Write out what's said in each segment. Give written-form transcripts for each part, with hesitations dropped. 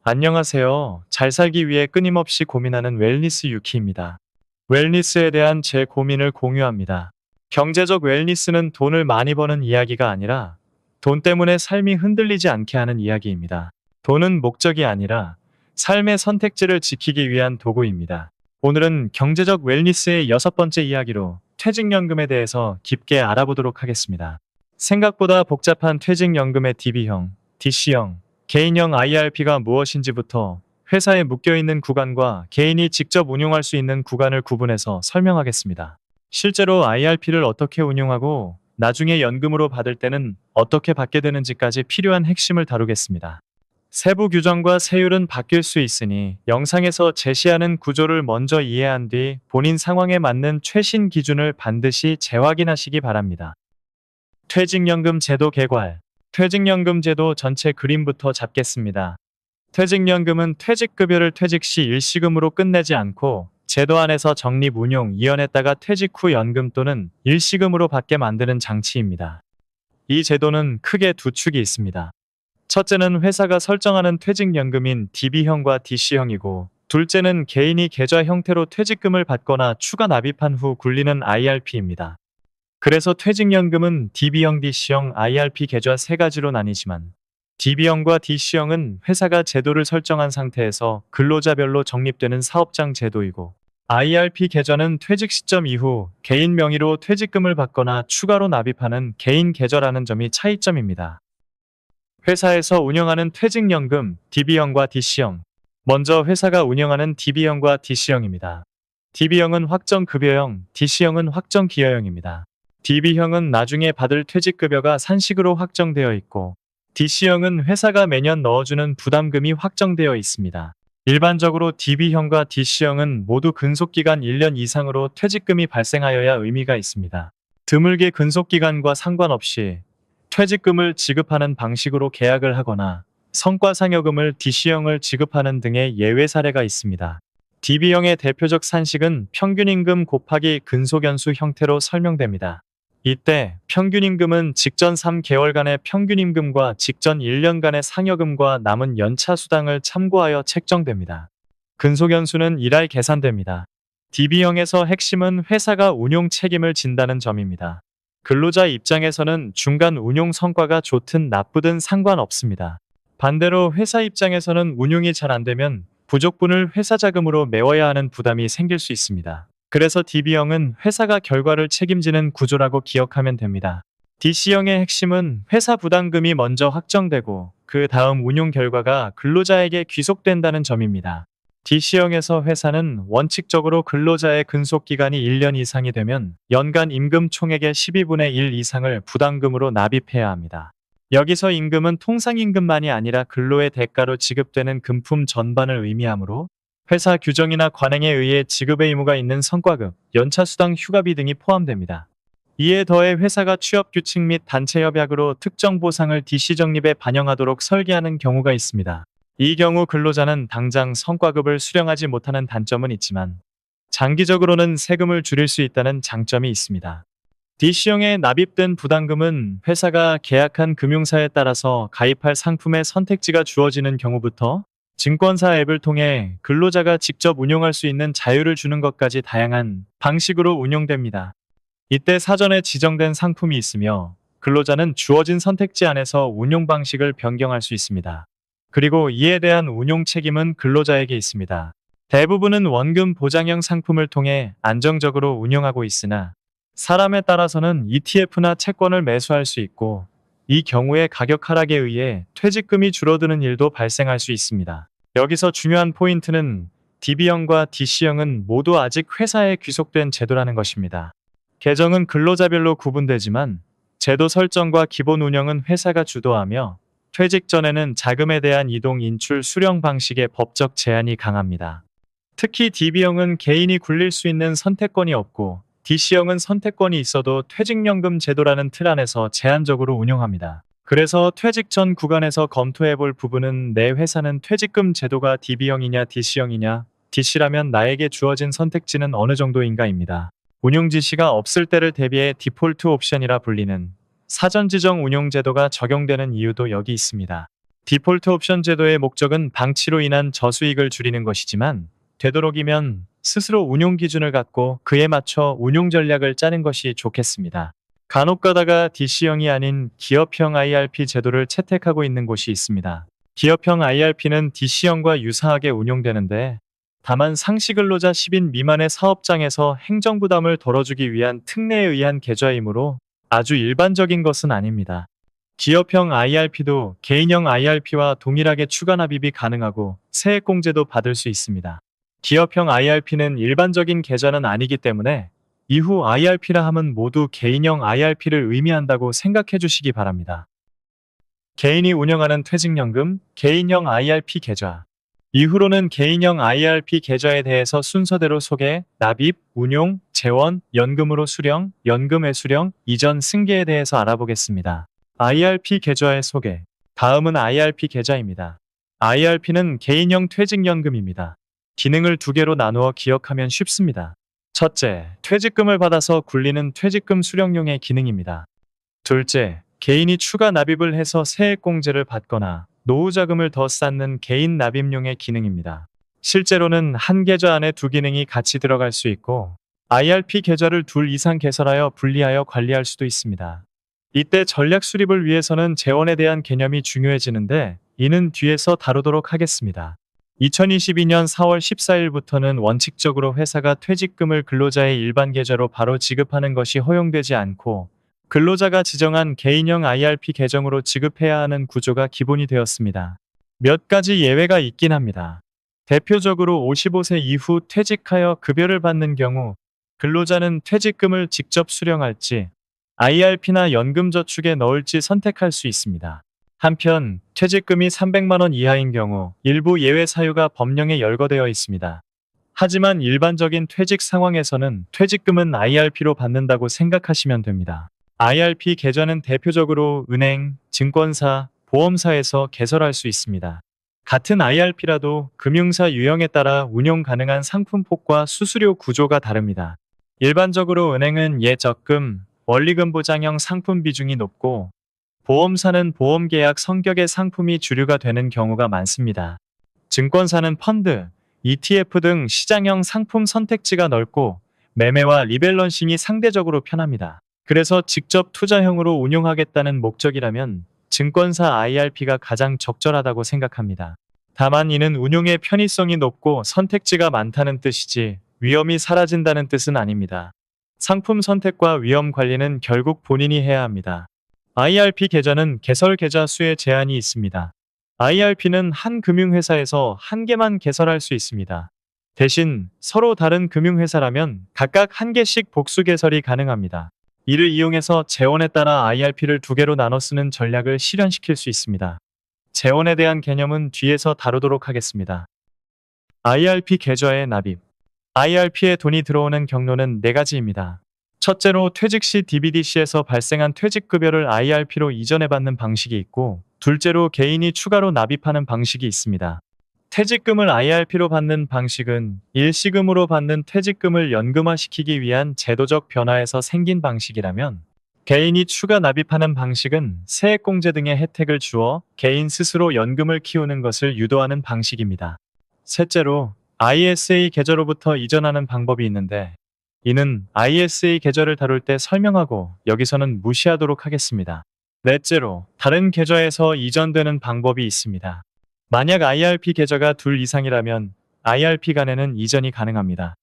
안녕하세요. 잘 살기 위해 끊임없이 고민하는 웰니스 유키입니다. 웰니스에 대한 제 고민을 공유합니다. 경제적 웰니스는 돈을 많이 버는 이야기가 아니라 돈 때문에 삶이 흔들리지 않게 하는 이야기입니다. 돈은 목적이 아니라 삶의 선택지를 지키기 위한 도구입니다. 오늘은 경제적 웰니스의 6번째 이야기로 퇴직연금에 대해서 깊게 알아보도록 하겠습니다. 생각보다 복잡한 퇴직연금의 DB형, DC형, 개인형 IRP가 무엇인지부터 회사에 묶여있는 구간과 개인이 직접 운용할 수 있는 구간을 구분해서 설명하겠습니다. 실제로 IRP를 어떻게 운용하고 나중에 연금으로 받을 때는 어떻게 받게 되는지까지 필요한 핵심을 다루겠습니다. 세부 규정과 세율은 바뀔 수 있으니 영상에서 제시하는 구조를 먼저 이해한 뒤 본인 상황에 맞는 최신 기준을 반드시 재확인하시기 바랍니다. 퇴직연금 제도 개괄. 퇴직연금 제도 전체 그림부터 잡겠습니다. 퇴직연금은 퇴직급여를 퇴직 시 일시금으로 끝내지 않고 제도 안에서 적립 운용 이연했다가 퇴직 후 연금 또는 일시금으로 받게 만드는 장치입니다. 이 제도는 크게 두 축이 있습니다. 첫째는 회사가 설정하는 퇴직연금인 DB형과 DC형이고, 둘째는 개인이 계좌 형태로 퇴직금을 받거나 추가 납입한 후 굴리는 IRP입니다. 그래서 퇴직연금은 DB형, DC형, IRP 계좌 세 가지로 나뉘지만 DB형과 DC형은 회사가 제도를 설정한 상태에서 근로자별로 적립되는 사업장 제도이고, IRP 계좌는 퇴직 시점 이후 개인 명의로 퇴직금을 받거나 추가로 납입하는 개인 계좌라는 점이 차이점입니다. 회사에서 운영하는 퇴직연금 DB형과 DC형. 먼저 회사가 운영하는 DB형과 DC형입니다. DB형은 확정급여형, DC형은 확정기여형입니다. DB형은 나중에 받을 퇴직급여가 산식으로 확정되어 있고, DC형은 회사가 매년 넣어주는 부담금이 확정되어 있습니다. 일반적으로 DB형과 DC형은 모두 근속기간 1년 이상으로 퇴직금이 발생하여야 의미가 있습니다. 드물게 근속기간과 상관없이 퇴직금을 지급하는 방식으로 계약을 하거나 성과상여금을 DC형을 지급하는 등의 예외 사례가 있습니다. DB형의 대표적 산식은 평균임금 곱하기 근속연수 형태로 설명됩니다. 이때 평균임금은 직전 3개월간의 평균임금과 직전 1년간의 상여금과 남은 연차 수당을 참고하여 책정됩니다. 근속연수는 일할 계산됩니다. DB형에서 핵심은 회사가 운용 책임을 진다는 점입니다. 근로자 입장에서는 중간 운용 성과가 좋든 나쁘든 상관없습니다. 반대로 회사 입장에서는 운용이 잘 안되면 부족분을 회사 자금으로 메워야 하는 부담이 생길 수 있습니다. 그래서 DB형은 회사가 결과를 책임지는 구조라고 기억하면 됩니다. DC형의 핵심은 회사 부담금이 먼저 확정되고 그 다음 운용 결과가 근로자에게 귀속된다는 점입니다. DC형에서 회사는 원칙적으로 근로자의 근속기간이 1년 이상이 되면 연간 임금 총액의 12분의 1 이상을 부담금으로 납입해야 합니다. 여기서 임금은 통상임금만이 아니라 근로의 대가로 지급되는 금품 전반을 의미하므로 회사 규정이나 관행에 의해 지급의 의무가 있는 성과급, 연차수당, 휴가비 등이 포함됩니다. 이에 더해 회사가 취업규칙 및 단체협약으로 특정 보상을 DC 적립에 반영하도록 설계하는 경우가 있습니다. 이 경우 근로자는 당장 성과급을 수령하지 못하는 단점은 있지만 장기적으로는 세금을 줄일 수 있다는 장점이 있습니다. DC형에 납입된 부담금은 회사가 계약한 금융사에 따라서 가입할 상품의 선택지가 주어지는 경우부터 증권사 앱을 통해 근로자가 직접 운용할 수 있는 자유를 주는 것까지 다양한 방식으로 운용됩니다. 이때 사전에 지정된 상품이 있으며 근로자는 주어진 선택지 안에서 운용 방식을 변경할 수 있습니다. 그리고 이에 대한 운용 책임은 근로자에게 있습니다. 대부분은 원금 보장형 상품을 통해 안정적으로 운용하고 있으나 사람에 따라서는 ETF나 채권을 매수할 수 있고, 이 경우에 가격 하락에 의해 퇴직금이 줄어드는 일도 발생할 수 있습니다. 여기서 중요한 포인트는 DB형과 DC형은 모두 아직 회사에 귀속된 제도라는 것입니다. 계정은 근로자별로 구분되지만 제도 설정과 기본 운영은 회사가 주도하며 퇴직 전에는 자금에 대한 이동, 인출, 수령 방식의 법적 제한이 강합니다. 특히 DB형은 개인이 굴릴 수 있는 선택권이 없고, DC형은 선택권이 있어도 퇴직연금 제도라는 틀 안에서 제한적으로 운영합니다. 그래서 퇴직 전 구간에서 검토해볼 부분은 내 회사는 퇴직금 제도가 DB형이냐 DC형이냐, DC라면 나에게 주어진 선택지는 어느 정도인가입니다. 운용 지시가 없을 때를 대비해 디폴트 옵션이라 불리는 사전 지정 운용 제도가 적용되는 이유도 여기 있습니다. 디폴트 옵션 제도의 목적은 방치로 인한 저수익을 줄이는 것이지만 되도록이면 스스로 운용 기준을 갖고 그에 맞춰 운용 전략을 짜는 것이 좋겠습니다. 간혹 가다가 DC형이 아닌 기업형 IRP 제도를 채택하고 있는 곳이 있습니다. 기업형 IRP는 DC형과 유사하게 운용되는데 다만 상시 근로자 10인 미만의 사업장에서 행정부담을 덜어주기 위한 특례에 의한 계좌이므로 아주 일반적인 것은 아닙니다. 기업형 IRP도 개인형 IRP와 동일하게 추가 납입이 가능하고 세액공제도 받을 수 있습니다. 기업형 IRP는 일반적인 계좌는 아니기 때문에 이후 IRP라 함은 모두 개인형 IRP를 의미한다고 생각해 주시기 바랍니다. 개인이 운영하는 퇴직연금, 개인형 IRP 계좌. 이후로는 개인형 IRP 계좌에 대해서 순서대로 소개, 납입, 운용, 재원, 연금으로 수령, 연금의 수령, 이전 승계에 대해서 알아보겠습니다. IRP 계좌의 소개. 다음은 IRP 계좌입니다. IRP는 개인형 퇴직연금입니다. 기능을 두 개로 나누어 기억하면 쉽습니다. 첫째, 퇴직금을 받아서 굴리는 퇴직금 수령용의 기능입니다. 둘째, 개인이 추가 납입을 해서 세액공제를 받거나 노후자금을 더 쌓는 개인 납입용의 기능입니다. 실제로는 한 계좌 안에 두 기능이 같이 들어갈 수 있고 IRP 계좌를 둘 이상 개설하여 분리하여 관리할 수도 있습니다. 이때 전략 수립을 위해서는 재원에 대한 개념이 중요해지는데 이는 뒤에서 다루도록 하겠습니다. 2022년 4월 14일부터는 원칙적으로 회사가 퇴직금을 근로자의 일반 계좌로 바로 지급하는 것이 허용되지 않고 근로자가 지정한 개인형 IRP 계정으로 지급해야 하는 구조가 기본이 되었습니다. 몇 가지 예외가 있긴 합니다. 대표적으로 55세 이후 퇴직하여 급여를 받는 경우 근로자는 퇴직금을 직접 수령할지 IRP나 연금저축에 넣을지 선택할 수 있습니다. 한편 퇴직금이 300만 원 이하인 경우 일부 예외 사유가 법령에 열거되어 있습니다. 하지만 일반적인 퇴직 상황에서는 퇴직금은 IRP로 받는다고 생각하시면 됩니다. IRP 계좌는 대표적으로 은행, 증권사, 보험사에서 개설할 수 있습니다. 같은 IRP라도 금융사 유형에 따라 운용 가능한 상품폭과 수수료 구조가 다릅니다. 일반적으로 은행은 예적금, 원리금 보장형 상품 비중이 높고 보험사는 보험계약 성격의 상품이 주류가 되는 경우가 많습니다. 증권사는 펀드, ETF 등 시장형 상품 선택지가 넓고 매매와 리밸런싱이 상대적으로 편합니다. 그래서 직접 투자형으로 운용하겠다는 목적이라면 증권사 IRP가 가장 적절하다고 생각합니다. 다만 이는 운용의 편의성이 높고 선택지가 많다는 뜻이지 위험이 사라진다는 뜻은 아닙니다. 상품 선택과 위험 관리는 결국 본인이 해야 합니다. IRP 계좌는 개설 계좌 수에 제한이 있습니다. IRP는 한 금융회사에서 한 개만 개설할 수 있습니다. 대신 서로 다른 금융회사라면 각각 한 개씩 복수 개설이 가능합니다. 이를 이용해서 재원에 따라 IRP를 두 개로 나눠 쓰는 전략을 실현시킬 수 있습니다. 재원에 대한 개념은 뒤에서 다루도록 하겠습니다. IRP 계좌의 납입. IRP에 돈이 들어오는 경로는 네 가지입니다. 첫째로 퇴직 시 DBDC에서 발생한 퇴직급여를 IRP로 이전해받는 방식이 있고, 둘째로 개인이 추가로 납입하는 방식이 있습니다. 퇴직금을 IRP로 받는 방식은 일시금으로 받는 퇴직금을 연금화시키기 위한 제도적 변화에서 생긴 방식이라면, 개인이 추가 납입하는 방식은 세액공제 등의 혜택을 주어 개인 스스로 연금을 키우는 것을 유도하는 방식입니다. 셋째로 ISA 계좌로부터 이전하는 방법이 있는데, 이는 ISA 계좌를 다룰 때 설명하고 여기서는 무시하도록 하겠습니다. 넷째로 다른 계좌에서 이전되는 방법이 있습니다. 만약 IRP 계좌가 둘 이상이라면 IRP 간에는 이전이 가능합니다.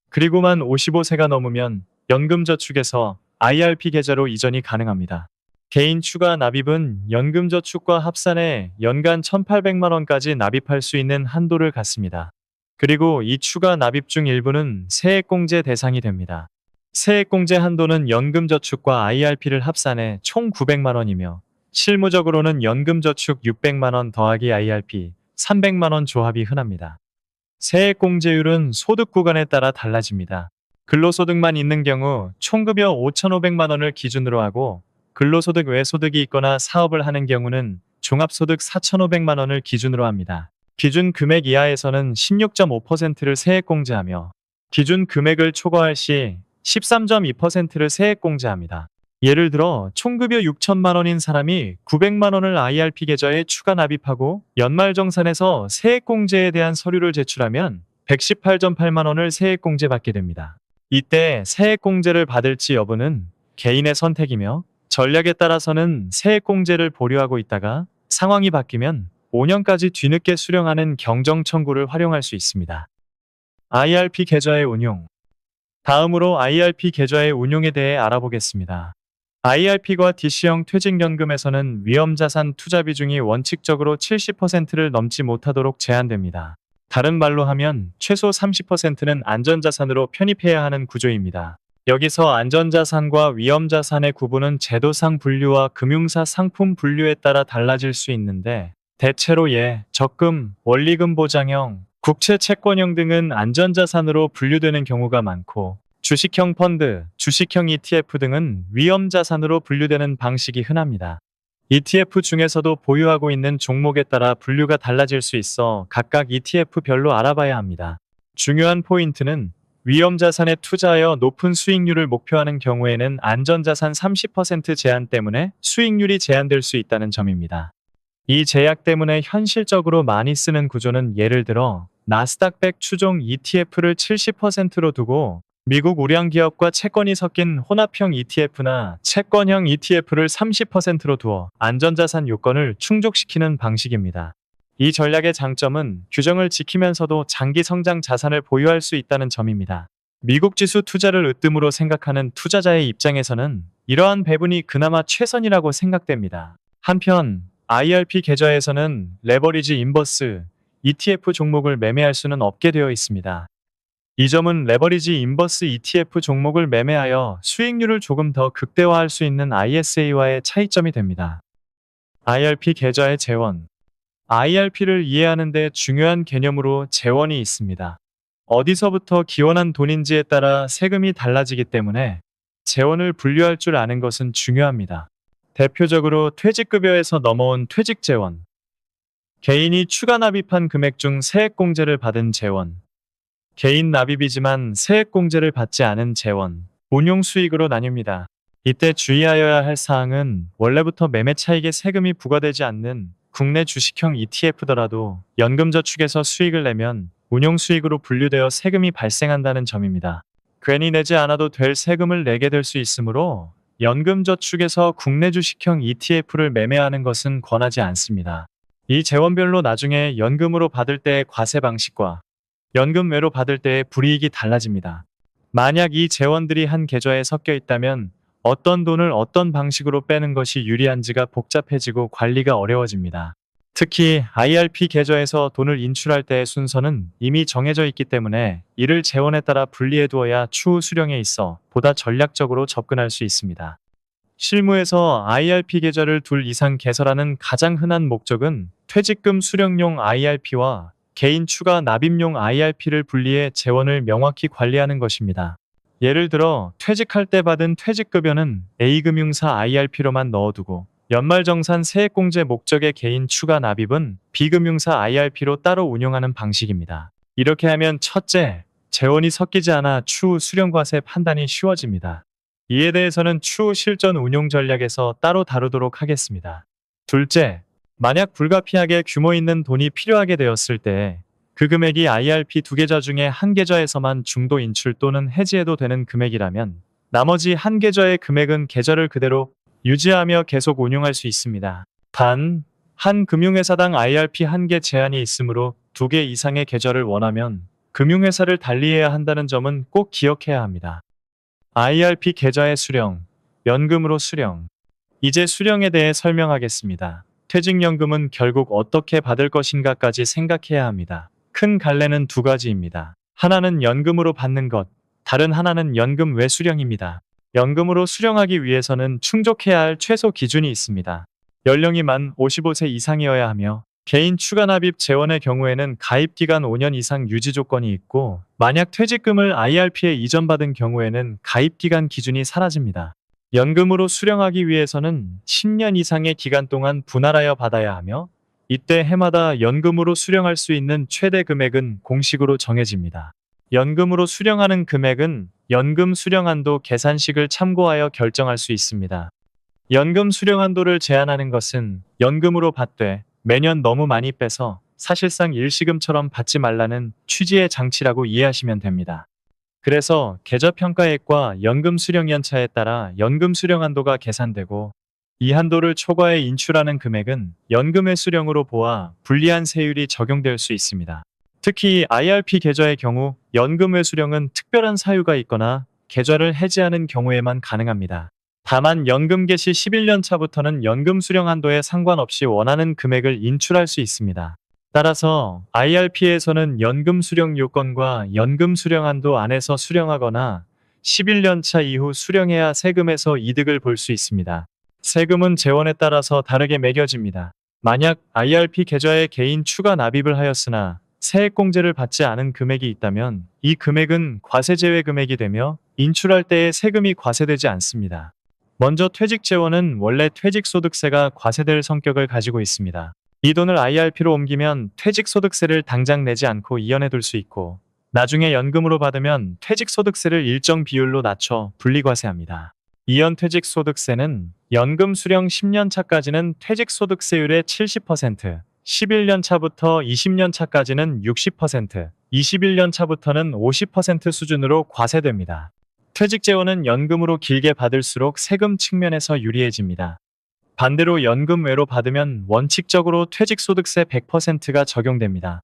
그리고 만 55세가 넘으면 연금저축에서 IRP 계좌로 이전이 가능합니다. 개인 추가 납입은 연금저축과 합산해 연간 1,800만 원까지 납입할 수 있는 한도를 갖습니다. 그리고 이 추가 납입 중 일부는 세액공제 대상이 됩니다. 세액공제 한도는 연금저축과 IRP를 합산해 총 900만 원이며 실무적으로는 연금저축 600만 원 더하기 IRP 300만 원 조합이 흔합니다. 세액공제율은 소득 구간에 따라 달라집니다. 근로소득만 있는 경우 총급여 5,500만 원을 기준으로 하고 근로소득 외 소득이 있거나 사업을 하는 경우는 종합소득 4,500만 원을 기준으로 합니다. 기준 금액 이하에서는 16.5%를 세액공제하며 기준 금액을 초과할 시 13.2%를 세액공제합니다. 예를 들어 총급여 6천만 원인 사람이 900만 원을 IRP 계좌에 추가 납입하고 연말정산에서 세액공제에 대한 서류를 제출하면 118.8만 원을 세액공제 받게 됩니다. 이때 세액공제를 받을지 여부는 개인의 선택이며 전략에 따라서는 세액공제를 보류하고 있다가 상황이 바뀌면 5년까지 뒤늦게 수령하는 경정 청구를 활용할 수 있습니다. IRP 계좌의 운용. 다음으로 IRP 계좌의 운용에 대해 알아보겠습니다. IRP과 DC형 퇴직연금에서는 위험자산 투자 비중이 원칙적으로 70%를 넘지 못하도록 제한됩니다. 다른 말로 하면 최소 30%는 안전자산으로 편입해야 하는 구조입니다. 여기서 안전자산과 위험자산의 구분은 제도상 분류와 금융사 상품 분류에 따라 달라질 수 있는데 대체로 적금, 원리금 보장형, 국채 채권형 등은 안전자산으로 분류되는 경우가 많고 주식형 펀드, 주식형 ETF 등은 위험자산으로 분류되는 방식이 흔합니다. ETF 중에서도 보유하고 있는 종목에 따라 분류가 달라질 수 있어 각각 ETF별로 알아봐야 합니다. 중요한 포인트는 위험자산에 투자하여 높은 수익률을 목표하는 경우에는 안전자산 30% 제한 때문에 수익률이 제한될 수 있다는 점입니다. 이 제약 때문에 현실적으로 많이 쓰는 구조는 예를 들어 나스닥 100 추종 ETF를 70%로 두고 미국 우량 기업과 채권이 섞인 혼합형 ETF나 채권형 ETF를 30%로 두어 안전자산 요건을 충족시키는 방식입니다. 이 전략의 장점은 규정을 지키면서도 장기 성장 자산을 보유할 수 있다는 점입니다. 미국 지수 투자를 으뜸으로 생각하는 투자자의 입장에서는 이러한 배분이 그나마 최선이라고 생각됩니다. 한편 IRP 계좌에서는 레버리지 인버스 ETF 종목을 매매할 수는 없게 되어 있습니다. 이 점은 레버리지 인버스 ETF 종목을 매매하여 수익률을 조금 더 극대화할 수 있는 ISA와의 차이점이 됩니다. IRP 계좌의 재원. IRP를 이해하는 데 중요한 개념으로 재원이 있습니다. 어디서부터 기원한 돈인지에 따라 세금이 달라지기 때문에 재원을 분류할 줄 아는 것은 중요합니다. 대표적으로 퇴직급여에서 넘어온 퇴직재원, 개인이 추가 납입한 금액 중 세액공제를 받은 재원, 개인 납입이지만 세액공제를 받지 않은 재원, 운용수익으로 나뉩니다. 이때 주의하여야 할 사항은 원래부터 매매 차익에 세금이 부과되지 않는 국내 주식형 ETF더라도 연금저축에서 수익을 내면 운용수익으로 분류되어 세금이 발생한다는 점입니다. 괜히 내지 않아도 될 세금을 내게 될 수 있으므로 연금저축에서 국내 주식형 ETF를 매매하는 것은 권하지 않습니다. 이 재원별로 나중에 연금으로 받을 때의 과세 방식과 연금 외로 받을 때의 불이익이 달라집니다. 만약 이 재원들이 한 계좌에 섞여 있다면 어떤 돈을 어떤 방식으로 빼는 것이 유리한지가 복잡해지고 관리가 어려워집니다. 특히 IRP 계좌에서 돈을 인출할 때의 순서는 이미 정해져 있기 때문에 이를 재원에 따라 분리해 두어야 추후 수령에 있어 보다 전략적으로 접근할 수 있습니다. 실무에서 IRP 계좌를 둘 이상 개설하는 가장 흔한 목적은 퇴직금 수령용 IRP와 개인 추가 납입용 IRP를 분리해 재원을 명확히 관리하는 것입니다. 예를 들어 퇴직할 때 받은 퇴직급여는 A금융사 IRP로만 넣어두고 연말정산 세액공제 목적의 개인 추가 납입은 B금융사 IRP로 따로 운용하는 방식입니다. 이렇게 하면 첫째, 재원이 섞이지 않아 추후 수령과세 판단이 쉬워집니다. 이에 대해서는 추후 실전 운용 전략에서 따로 다루도록 하겠습니다. 둘째, 만약 불가피하게 규모 있는 돈이 필요하게 되었을 때 그 금액이 IRP 두 계좌 중에 한 계좌에서만 중도 인출 또는 해지해도 되는 금액이라면 나머지 한 계좌의 금액은 계좌를 그대로 유지하며 계속 운용할 수 있습니다. 단, 한 금융회사당 IRP 한 개 제한이 있으므로 두 개 이상의 계좌를 원하면 금융회사를 달리해야 한다는 점은 꼭 기억해야 합니다. IRP 계좌의 수령, 연금으로 수령. 이제 수령에 대해 설명하겠습니다. 퇴직연금은 결국 어떻게 받을 것인가까지 생각해야 합니다. 큰 갈래는 두 가지입니다. 하나는 연금으로 받는 것, 다른 하나는 연금 외 수령입니다. 연금으로 수령하기 위해서는 충족해야 할 최소 기준이 있습니다. 연령이 만 55세 이상이어야 하며 개인 추가 납입 재원의 경우에는 가입기간 5년 이상 유지 조건이 있고 만약 퇴직금을 IRP에 이전받은 경우에는 가입기간 기준이 사라집니다. 연금으로 수령하기 위해서는 10년 이상의 기간 동안 분할하여 받아야 하며 이때 해마다 연금으로 수령할 수 있는 최대 금액은 공식으로 정해집니다. 연금으로 수령하는 금액은 연금 수령한도 계산식을 참고하여 결정할 수 있습니다. 연금 수령한도를 제한하는 것은 연금으로 받되 매년 너무 많이 빼서 사실상 일시금처럼 받지 말라는 취지의 장치라고 이해하시면 됩니다. 그래서 계좌평가액과 연금 수령 연차에 따라 연금 수령 한도가 계산되고 이 한도를 초과해 인출하는 금액은 연금의 수령으로 보아 불리한 세율이 적용될 수 있습니다. 특히 IRP 계좌의 경우 연금 회수령은 특별한 사유가 있거나 계좌를 해지하는 경우에만 가능합니다. 다만 연금 개시 11년 차부터는 연금 수령 한도에 상관없이 원하는 금액을 인출할 수 있습니다. 따라서 IRP에서는 연금 수령 요건과 연금 수령 한도 안에서 수령하거나 11년 차 이후 수령해야 세금에서 이득을 볼 수 있습니다. 세금은 재원에 따라서 다르게 매겨집니다. 만약 IRP 계좌에 개인 추가 납입을 하였으나 세액공제를 받지 않은 금액이 있다면 이 금액은 과세제외 금액이 되며 인출할 때에 세금이 과세되지 않습니다. 먼저 퇴직재원은 원래 퇴직소득세가 과세될 성격을 가지고 있습니다. 이 돈을 IRP로 옮기면 퇴직소득세를 당장 내지 않고 이연해둘 수 있고 나중에 연금으로 받으면 퇴직소득세를 일정 비율로 낮춰 분리과세합니다. 이연 퇴직소득세는 연금 수령 10년 차까지는 퇴직소득세율의 70%, 11년 차부터 20년 차까지는 60%, 21년 차부터는 50% 수준으로 과세됩니다. 퇴직재원은 연금으로 길게 받을수록 세금 측면에서 유리해집니다. 반대로 연금 외로 받으면 원칙적으로 퇴직소득세 100%가 적용됩니다.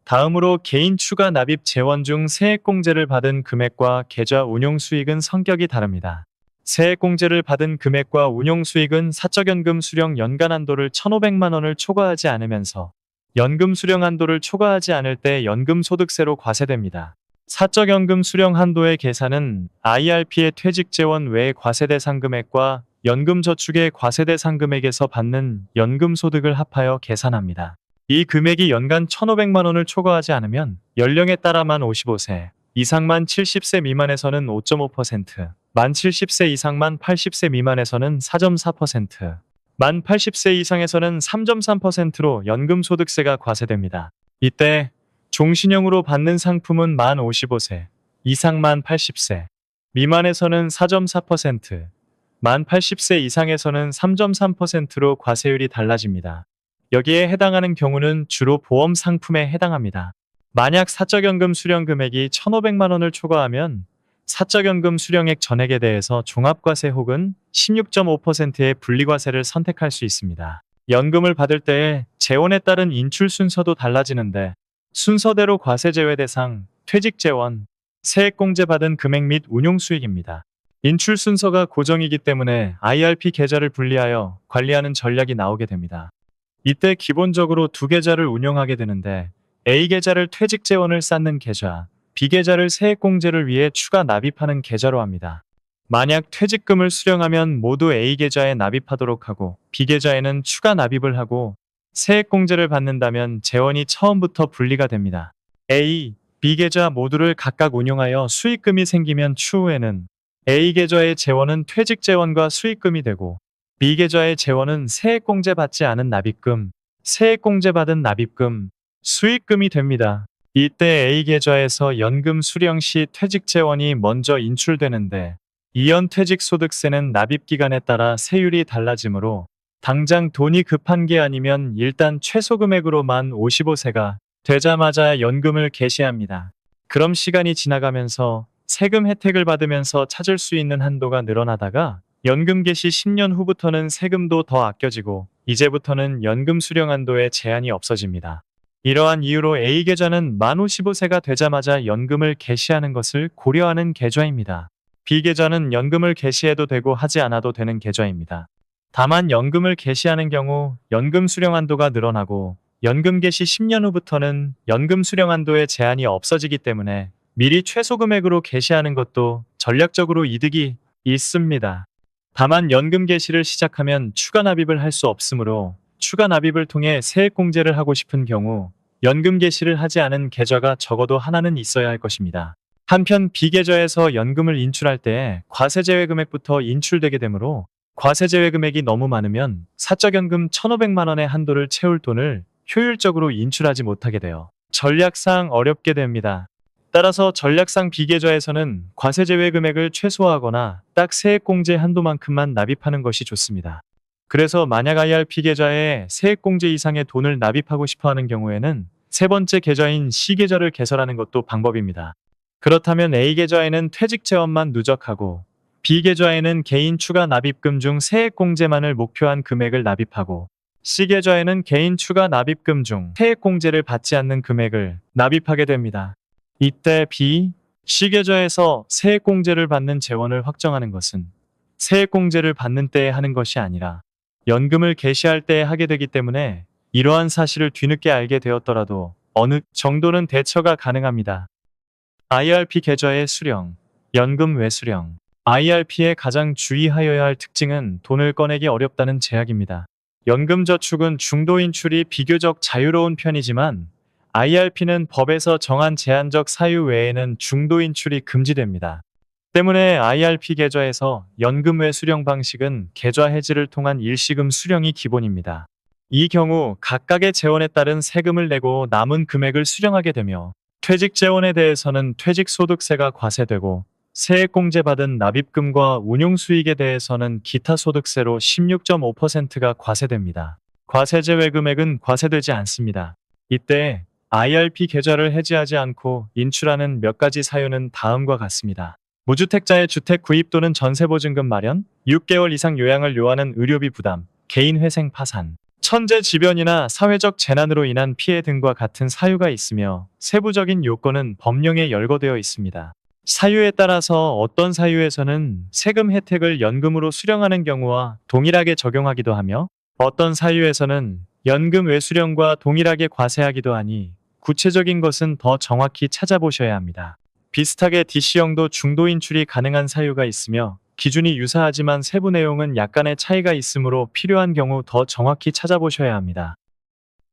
다음으로 개인 추가 납입 재원 중 세액공제를 받은 금액과 계좌 운용수익은 성격이 다릅니다. 세액공제를 받은 금액과 운용수익은 사적연금 수령 연간 한도를 1,500만 원을 초과하지 않으면서 연금 수령 한도를 초과하지 않을 때 연금소득세로 과세됩니다. 사적연금 수령 한도의 계산은 IRP의 퇴직재원 외 과세대상 금액과 연금저축의 과세대상 금액에서 받는 연금소득을 합하여 계산합니다. 이 금액이 연간 1,500만 원을 초과하지 않으면 연령에 따라 만 55세 이상만 70세 미만에서는 5.5%, 만 70세 이상만 80세 미만에서는 4.4%, 만 80세 이상에서는 3.3%로 연금소득세가 과세됩니다. 이때 종신형으로 받는 상품은 만 55세 이상만 80세 미만에서는 4.4%, 만 80세 이상에서는 3.3%로 과세율이 달라집니다. 여기에 해당하는 경우는 주로 보험 상품에 해당합니다. 만약 사적연금 수령 금액이 1,500만 원을 초과하면 사적연금 수령액 전액에 대해서 종합과세 혹은 16.5%의 분리과세를 선택할 수 있습니다. 연금을 받을 때에 재원에 따른 인출 순서도 달라지는데 순서대로 과세 제외 대상, 퇴직재원, 세액공제 받은 금액 및 운용수익입니다. 인출 순서가 고정이기 때문에 IRP 계좌를 분리하여 관리하는 전략이 나오게 됩니다. 이때 기본적으로 두 계좌를 운영하게 되는데 A 계좌를 퇴직재원을 쌓는 계좌, B 계좌를 세액공제를 위해 추가 납입하는 계좌로 합니다. 만약 퇴직금을 수령하면 모두 A 계좌에 납입하도록 하고 B 계좌에는 추가 납입을 하고 세액공제를 받는다면 재원이 처음부터 분리가 됩니다. A, B 계좌 모두를 각각 운용하여 수익금이 생기면 추후에는 A 계좌의 재원은 퇴직재원과 수익금이 되고 B 계좌의 재원은 세액공제 받지 않은 납입금, 세액공제 받은 납입금, 수익금이 됩니다. 이때 A 계좌에서 연금 수령 시 퇴직재원이 먼저 인출되는데 이연 퇴직소득세는 납입기간에 따라 세율이 달라지므로 당장 돈이 급한 게 아니면 일단 최소 금액으로 만 55세가 되자마자 연금을 개시합니다. 그럼 시간이 지나가면서 세금 혜택을 받으면서 찾을 수 있는 한도가 늘어나다가 연금 개시 10년 후부터는 세금도 더 아껴지고 이제부터는 연금 수령 한도에 제한이 없어집니다. 이러한 이유로 A 계좌는 만 55세가 되자마자 연금을 개시하는 것을 고려하는 계좌입니다. B 계좌는 연금을 개시해도 되고 하지 않아도 되는 계좌입니다. 다만 연금을 개시하는 경우 연금 수령 한도가 늘어나고 연금 개시 10년 후부터는 연금 수령 한도의 제한이 없어지기 때문에 미리 최소 금액으로 개시하는 것도 전략적으로 이득이 있습니다. 다만 연금 개시를 시작하면 추가 납입을 할 수 없으므로 추가 납입을 통해 세액공제를 하고 싶은 경우 연금 개시를 하지 않은 계좌가 적어도 하나는 있어야 할 것입니다. 한편 B계좌에서 연금을 인출할 때 과세제외 금액부터 인출되게 되므로 과세제외 금액이 너무 많으면 사적연금 1,500만 원의 한도를 채울 돈을 효율적으로 인출하지 못하게 되어 전략상 어렵게 됩니다. 따라서 전략상 비계좌에서는 과세 제외 금액을 최소화하거나 딱 세액공제 한도만큼만 납입하는 것이 좋습니다. 그래서 만약 IRP 계좌에 세액공제 이상의 돈을 납입하고 싶어 하는 경우에는 세 번째 계좌인 C계좌를 개설하는 것도 방법입니다. 그렇다면 A계좌에는 퇴직재원만 누적하고 B계좌에는 개인 추가 납입금 중 세액공제만을 목표한 금액을 납입하고 C계좌에는 개인 추가 납입금 중 세액공제를 받지 않는 금액을 납입하게 됩니다. 이때 B, C계좌에서 세액공제를 받는 재원을 확정하는 것은 세액공제를 받는 때에 하는 것이 아니라 연금을 개시할 때에 하게 되기 때문에 이러한 사실을 뒤늦게 알게 되었더라도 어느 정도는 대처가 가능합니다. IRP 계좌의 수령, 연금 외수령. IRP의 가장 주의하여야 할 특징은 돈을 꺼내기 어렵다는 제약입니다. 연금저축은 중도 인출이 비교적 자유로운 편이지만 IRP는 법에서 정한 제한적 사유 외에는 중도 인출이 금지됩니다. 때문에 IRP 계좌에서 연금 외수령 방식은 계좌 해지를 통한 일시금 수령이 기본입니다. 이 경우 각각의 재원에 따른 세금을 내고 남은 금액을 수령하게 되며 퇴직재원에 대해서는 퇴직소득세가 과세되고 세액공제 받은 납입금과 운용수익에 대해서는 기타소득세로 16.5%가 과세됩니다. 과세제외 금액은 과세되지 않습니다. 이때 IRP 계좌를 해지하지 않고 인출하는 몇 가지 사유는 다음과 같습니다. 무주택자의 주택 구입 또는 전세보증금 마련, 6개월 이상 요양을 요하는 의료비 부담, 개인회생 파산, 천재지변이나 사회적 재난으로 인한 피해 등과 같은 사유가 있으며 세부적인 요건은 법령에 열거되어 있습니다. 사유에 따라서 어떤 사유에서는 세금 혜택을 연금으로 수령하는 경우와 동일하게 적용하기도 하며 어떤 사유에서는 연금 외수령과 동일하게 과세하기도 하니 구체적인 것은 더 정확히 찾아보셔야 합니다. 비슷하게 DC형도 중도 인출이 가능한 사유가 있으며 기준이 유사하지만 세부 내용은 약간의 차이가 있으므로 필요한 경우 더 정확히 찾아보셔야 합니다.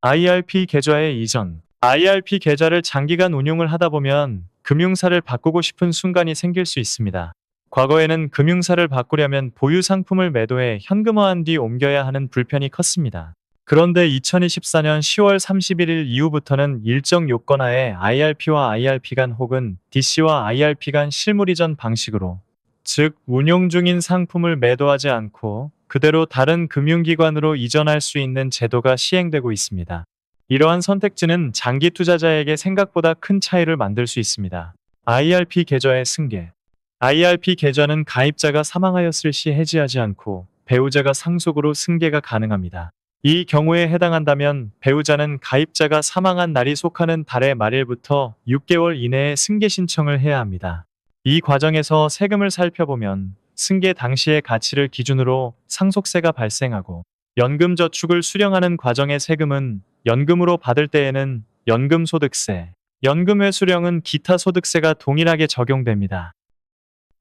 IRP 계좌의 이전. IRP 계좌를 장기간 운용을 하다 보면 금융사를 바꾸고 싶은 순간이 생길 수 있습니다. 과거에는 금융사를 바꾸려면 보유 상품을 매도해 현금화한 뒤 옮겨야 하는 불편이 컸습니다. 그런데 2024년 10월 31일 이후부터는 일정 요건하에 IRP와 IRP 간 혹은 DC와 IRP 간 실물 이전 방식으로, 즉 운용 중인 상품을 매도하지 않고 그대로 다른 금융기관으로 이전할 수 있는 제도가 시행되고 있습니다. 이러한 선택지는 장기 투자자에게 생각보다 큰 차이를 만들 수 있습니다. IRP 계좌의 승계. IRP 계좌는 가입자가 사망하였을 시 해지하지 않고 배우자가 상속으로 승계가 가능합니다. 이 경우에 해당한다면 배우자는 가입자가 사망한 날이 속하는 달의 말일부터 6개월 이내에 승계 신청을 해야 합니다. 이 과정에서 세금을 살펴보면 승계 당시의 가치를 기준으로 상속세가 발생하고 연금저축을 수령하는 과정의 세금은 연금으로 받을 때에는 연금소득세, 연금회수령은 기타소득세가 동일하게 적용됩니다.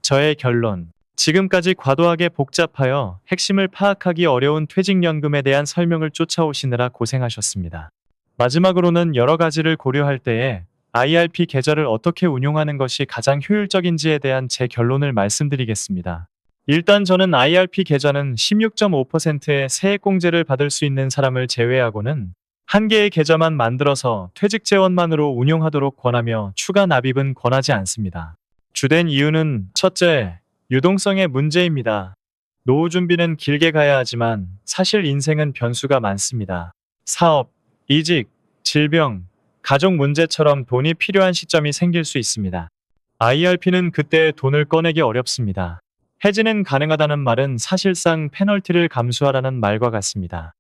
저의 결론. 지금까지 과도하게 복잡하여 핵심을 파악하기 어려운 퇴직연금에 대한 설명을 쫓아오시느라 고생하셨습니다. 마지막으로는 여러 가지를 고려할 때에 IRP 계좌를 어떻게 운용하는 것이 가장 효율적인지에 대한 제 결론을 말씀드리겠습니다. 일단 저는 IRP 계좌는 16.5%의 세액공제를 받을 수 있는 사람을 제외하고는 한 개의 계좌만 만들어서 퇴직재원만으로 운용하도록 권하며 추가 납입은 권하지 않습니다. 주된 이유는 첫째, 유동성의 문제입니다. 노후 준비는 길게 가야 하지만 사실 인생은 변수가 많습니다. 사업, 이직, 질병, 가족 문제처럼 돈이 필요한 시점이 생길 수 있습니다. IRP는 그때 돈을 꺼내기 어렵습니다. 해지는 가능하다는 말은 사실상 페널티를 감수하라는 말과 같습니다.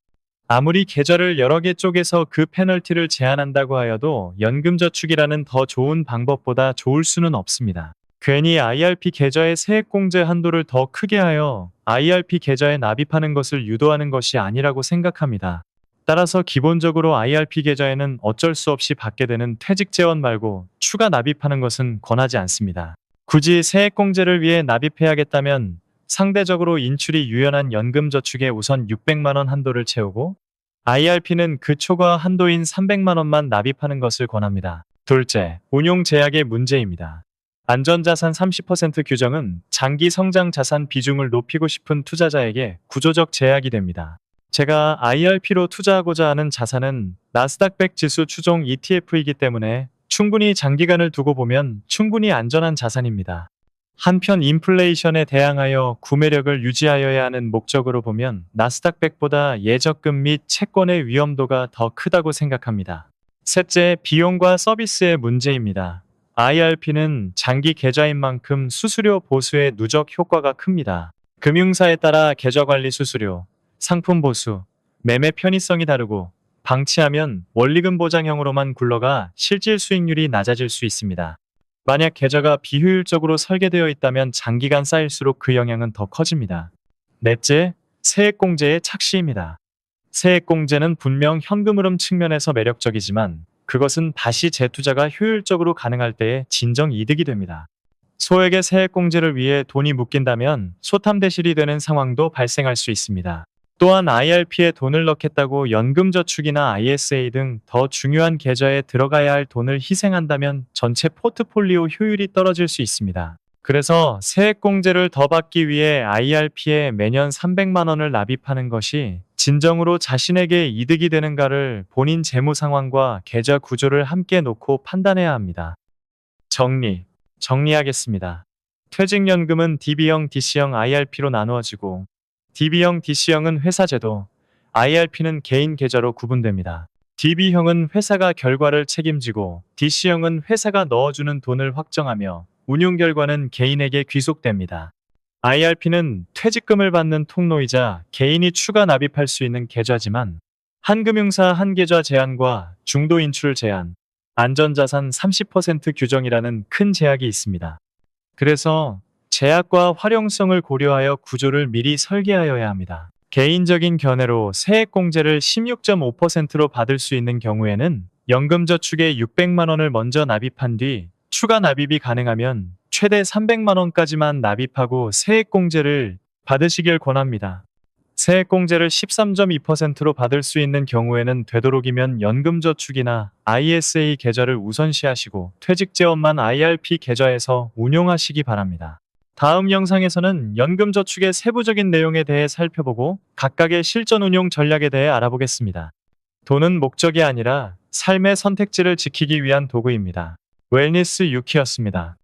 아무리 계좌를 여러 개 쪼개서 그 페널티를 제한한다고 하여도 연금저축이라는 더 좋은 방법보다 좋을 수는 없습니다. 괜히 IRP 계좌의 세액공제 한도를 더 크게 하여 IRP 계좌에 납입하는 것을 유도하는 것이 아니라고 생각합니다. 따라서 기본적으로 IRP 계좌에는 어쩔 수 없이 받게 되는 퇴직재원 말고 추가 납입하는 것은 권하지 않습니다. 굳이 세액공제를 위해 납입해야겠다면 상대적으로 인출이 유연한 연금저축에 우선 600만 원 한도를 채우고 IRP는 그 초과 한도인 300만 원만 납입하는 것을 권합니다. 둘째, 운용 제약의 문제입니다. 안전자산 30% 규정은 장기 성장 자산 비중을 높이고 싶은 투자자에게 구조적 제약이 됩니다. 제가 IRP로 투자하고자 하는 자산은 나스닥 100 지수 추종 ETF이기 때문에 충분히 장기간을 두고 보면 충분히 안전한 자산입니다. 한편 인플레이션에 대항하여 구매력을 유지하여야 하는 목적으로 보면 나스닥 100보다 예적금 및 채권의 위험도가 더 크다고 생각합니다. 셋째, 비용과 서비스의 문제입니다. IRP는 장기 계좌인 만큼 수수료 보수의 누적 효과가 큽니다. 금융사에 따라 계좌관리 수수료, 상품 보수, 매매 편의성이 다르고 방치하면 원리금 보장형으로만 굴러가 실질 수익률이 낮아질 수 있습니다. 만약 계좌가 비효율적으로 설계되어 있다면 장기간 쌓일수록 그 영향은 더 커집니다. 넷째, 세액공제의 착시입니다. 세액공제는 분명 현금 흐름 측면에서 매력적이지만 그것은 다시 재투자가 효율적으로 가능할 때의 진정 이득이 됩니다. 소액의 세액공제를 위해 돈이 묶인다면 소탐대실이 되는 상황도 발생할 수 있습니다. 또한 IRP에 돈을 넣겠다고 연금저축이나 ISA 등 더 중요한 계좌에 들어가야 할 돈을 희생한다면 전체 포트폴리오 효율이 떨어질 수 있습니다. 그래서 세액공제를 더 받기 위해 IRP에 매년 300만 원을 납입하는 것이 진정으로 자신에게 이득이 되는가를 본인 재무 상황과 계좌 구조를 함께 놓고 판단해야 합니다. 정리하겠습니다. 퇴직연금은 DB형, DC형, IRP로 나누어지고 DB형, DC형은 회사 제도, IRP는 개인 계좌로 구분됩니다. DB형은 회사가 결과를 책임지고 DC형은 회사가 넣어주는 돈을 확정하며 운용 결과는 개인에게 귀속됩니다. IRP는 퇴직금을 받는 통로이자 개인이 추가 납입할 수 있는 계좌지만 한 금융사 한 계좌 제한과 중도 인출 제한, 안전자산 30% 규정이라는 큰 제약이 있습니다. 그래서 제약과 활용성을 고려하여 구조를 미리 설계하여야 합니다. 개인적인 견해로 세액공제를 16.5%로 받을 수 있는 경우에는 연금저축에 600만 원을 먼저 납입한 뒤 추가 납입이 가능하면 최대 300만 원까지만 납입하고 세액공제를 받으시길 권합니다. 세액공제를 13.2%로 받을 수 있는 경우에는 되도록이면 연금저축이나 ISA 계좌를 우선시하시고 퇴직재원만 IRP 계좌에서 운용하시기 바랍니다. 다음 영상에서는 연금저축의 세부적인 내용에 대해 살펴보고 각각의 실전 운용 전략에 대해 알아보겠습니다. 돈은 목적이 아니라 삶의 선택지를 지키기 위한 도구입니다. 웰니스 유키였습니다.